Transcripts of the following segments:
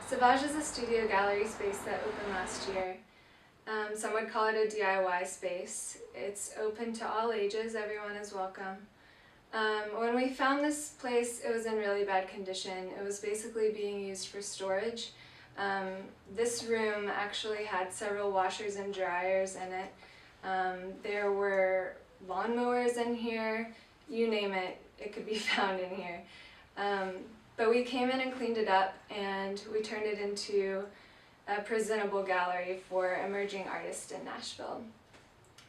Sauvage is a studio gallery space that opened last year. Some would call it a DIY space. It's open to all ages, everyone is welcome. When we found this place, it was in really bad condition. It was basically being used for storage. This room actually had several washers and dryers in it. There were lawnmowers in here, you name it, it could be found in here. But we came in and cleaned it up, and we turned it into a presentable gallery for emerging artists in Nashville.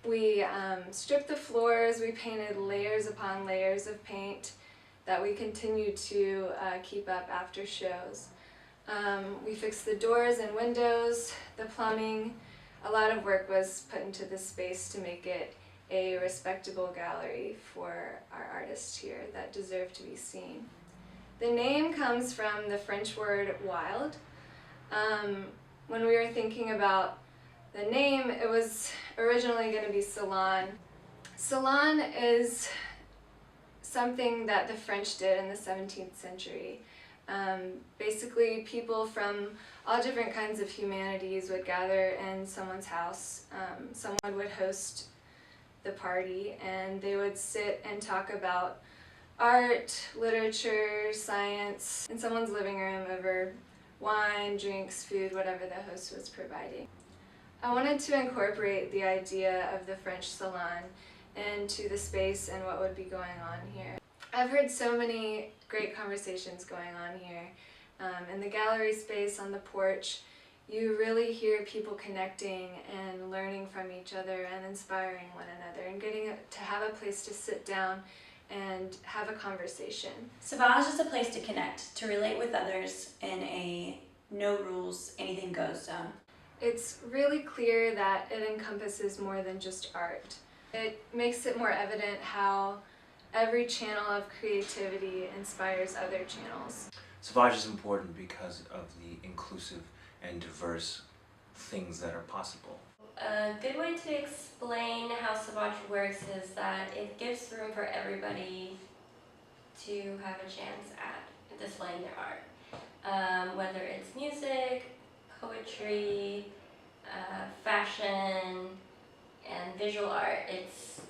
We stripped the floors, we painted layers upon layers of paint that we continue to keep up after shows. We fixed the doors and windows, the plumbing. A lot of work was put into this space to make it a respectable gallery for our artists here that deserve to be seen. The name comes from the French word wild. When we were thinking about the name, it was originally going to be salon. Salon is something that the French did in the 17th century. Basically, people from all different kinds of humanities would gather in someone's house. Someone would host the party, and they would sit and talk about art, literature, science in someone's living room over wine, drinks, food, whatever the host was providing. I wanted to incorporate the idea of the French salon into the space and what would be going on here. I've heard so many great conversations going on here. In the gallery space, on the porch, you really hear people connecting and learning from each other and inspiring one another and getting to have a place to sit down and have a conversation. Sauvage is a place to connect, to relate with others in a no rules, anything goes zone. It's really clear that it encompasses more than just art. It makes it more evident how every channel of creativity inspires other channels. Sauvage is important because of the inclusive and diverse things that are possible. A good way to explain how Sauvage works is that it gives room for everybody to have a chance at displaying their art. Whether it's music, poetry, fashion, and visual art, it's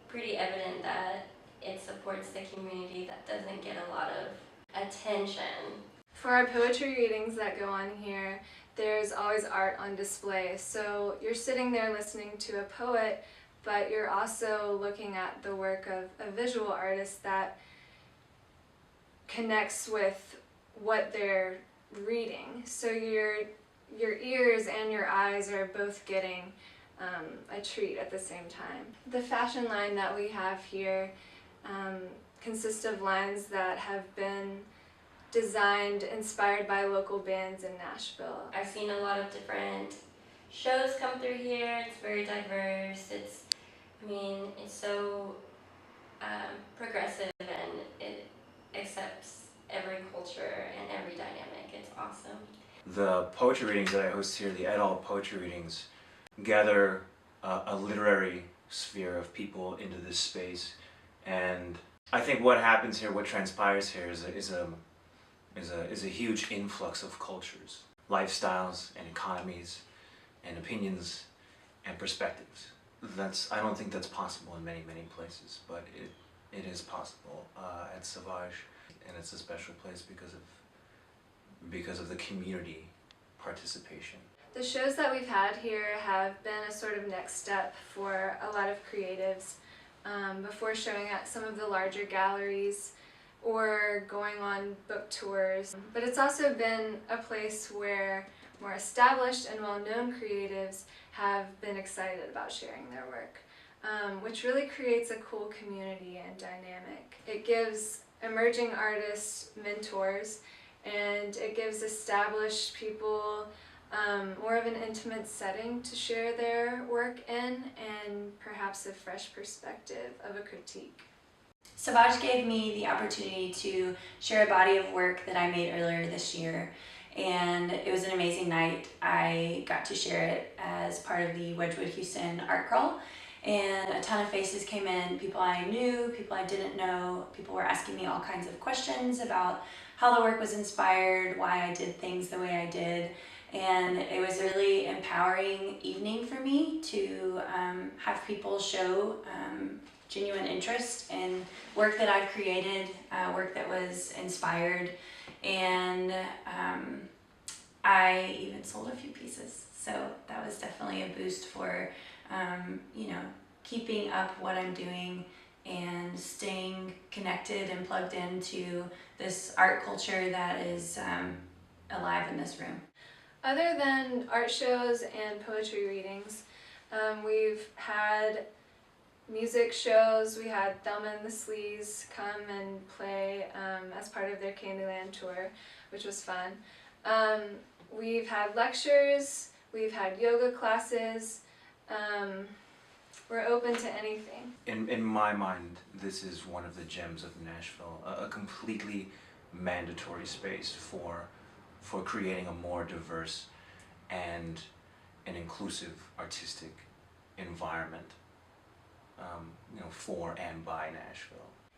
pretty evident that it supports the community that doesn't get a lot of attention. For our poetry readings that go on here, there's always art on display. So you're sitting there listening to a poet, but you're also looking at the work of a visual artist that connects with what they're reading. So your ears and your eyes are both getting a treat at the same time. The fashion line that we have here consists of lines that have been designed, inspired by local bands in Nashville. I've seen a lot of different shows come through here. It's very diverse. It's so progressive, and it accepts every culture and every dynamic. It's awesome. The poetry readings that I host here, the adult poetry readings, gather a literary sphere of people into this space, and I think what happens here, what transpires here, is a huge influx of cultures, lifestyles, and economies, and opinions, and perspectives. I don't think that's possible in many places, but it is possible at Sauvage, and it's a special place because of the community participation. The shows that we've had here have been a sort of next step for a lot of creatives before showing at some of the larger galleries or going on book tours. But it's also been a place where more established and well-known creatives have been excited about sharing their work, which really creates a cool community and dynamic. It gives emerging artists mentors, and it gives established people more of an intimate setting to share their work in, and perhaps a fresh perspective of a critique. Sauvage gave me the opportunity to share a body of work that I made earlier this year, and it was an amazing night. I got to share it as part of the Wedgwood Houston Art Crawl, and a ton of faces came in, people I knew, people I didn't know. People were asking me all kinds of questions about how the work was inspired, why I did things the way I did. And it was a really empowering evening for me to have people show genuine interest in work that I've created, work that was inspired, and I even sold a few pieces. So that was definitely a boost for, keeping up what I'm doing and staying connected and plugged into this art culture that is alive in this room. Other than art shows and poetry readings, we've had music shows. We had Thelma and the Sleaze come and play as part of their Candyland tour, which was fun. We've had lectures, we've had yoga classes. We're open to anything. In my mind, this is one of the gems of Nashville, a completely mandatory space for creating a more diverse and an inclusive artistic environment, for and by Nashville.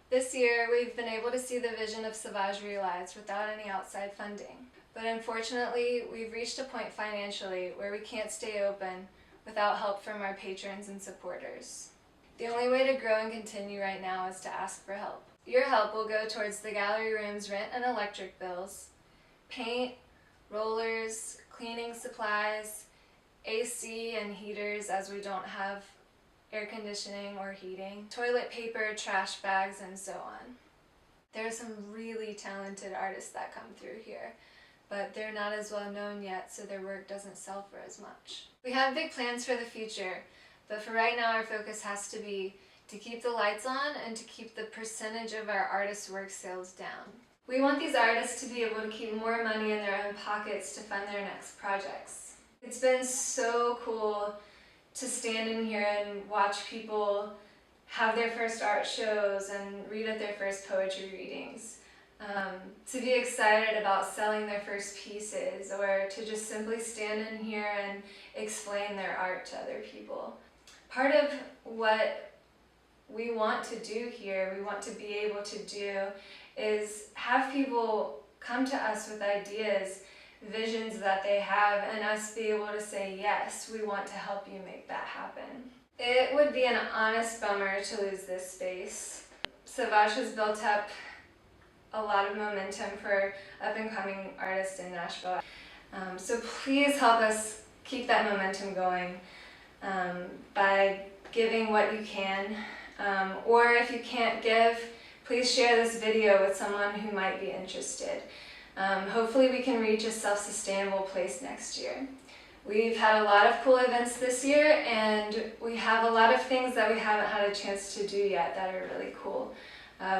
This year, we've been able to see the vision of Sauvage Galerie without any outside funding. But unfortunately, we've reached a point financially where we can't stay open without help from our patrons and supporters. The only way to grow and continue right now is to ask for help. Your help will go towards the gallery room's rent and electric bills, paint, rollers, cleaning supplies, AC and heaters as we don't have air conditioning or heating, toilet paper, trash bags, and so on. There are some really talented artists that come through here, but they're not as well known yet, so their work doesn't sell for as much. We have big plans for the future, but for right now our focus has to be to keep the lights on and to keep the percentage of our artists' work sales down. We want these artists to be able to keep more money in their own pockets to fund their next projects. It's been so cool to stand in here and watch people have their first art shows and read at their first poetry readings. To be excited about selling their first pieces, or to just simply stand in here and explain their art to other people. Part of what we want to do here, we want to be able to do, is have people come to us with ideas, visions that they have, and us be able to say, yes, we want to help you make that happen. It would be an honest bummer to lose this space. Sauvage has built up a lot of momentum for up-and-coming artists in Nashville. So please help us keep that momentum going by giving what you can. Or if you can't give, please share this video with someone who might be interested. Hopefully we can reach a self-sustainable place next year. We've had a lot of cool events this year, and we have a lot of things that we haven't had a chance to do yet that are really cool.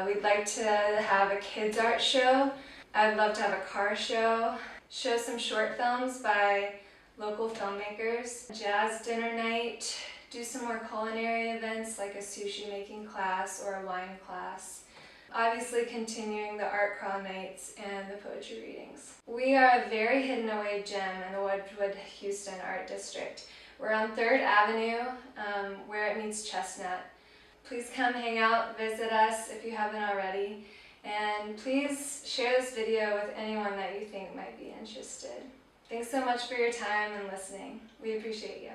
We'd like to have a kids art show. I'd love to have a car show some short films by local filmmakers, jazz dinner night, do some more culinary events like a sushi making class or a wine class. Obviously continuing the art crawl nights and the poetry readings. We are a very hidden away gem in the Wedgwood Houston Art District. We're on 3rd Avenue where it meets Chestnut. Please come hang out, visit us if you haven't already, and please share this video with anyone that you think might be interested. Thanks so much for your time and listening. We appreciate you.